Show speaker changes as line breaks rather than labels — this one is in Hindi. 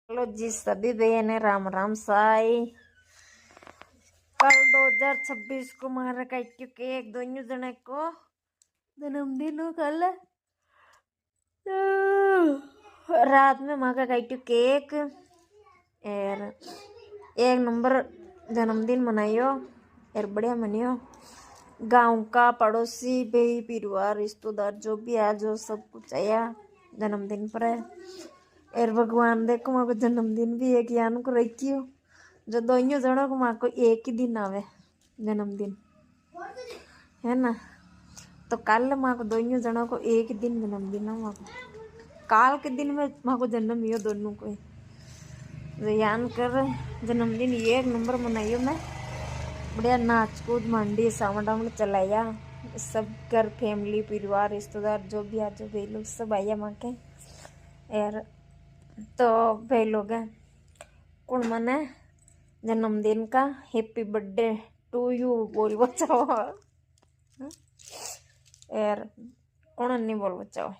हेलो जी सभी बहन राम राम साई। कल 2026 को मारा काट्यू केक दोनों जने को जन्मदिन हो कल रात में माँ का काट्यू केक और एक नंबर जन्मदिन मनाइयो और बढ़िया मनियो। गांव का पड़ोसी भाई परिवार रिश्तेदार जो भी आ जो सब कुछ आया जन्मदिन पर है। और भगवान देखो माँ को जन्मदिन भी एक यान को रखियो जो दोनों जनों को माँ को एक ही दिन आवे जन्मदिन है ना। तो कल माँ को दोनों जनों को एक ही दिन जन्मदिन है। माँ को काल के दिन में माँ को जन्म हियो दोनों को जो यान कर जन्मदिन एक नंबर मनाइयो। मैं बढ़िया नाच कूद मंडी साउंड वाउंड चलाया सब घर फैमिली परिवार रिश्तेदार जो भी आ जो भाई लोग सब आया माँ के यार। तो भाई लोग कौन मने जन्मदिन का हैप्पी बर्थडे टू यू बोल बचाओ यार कौन नहीं बोल बचाओ।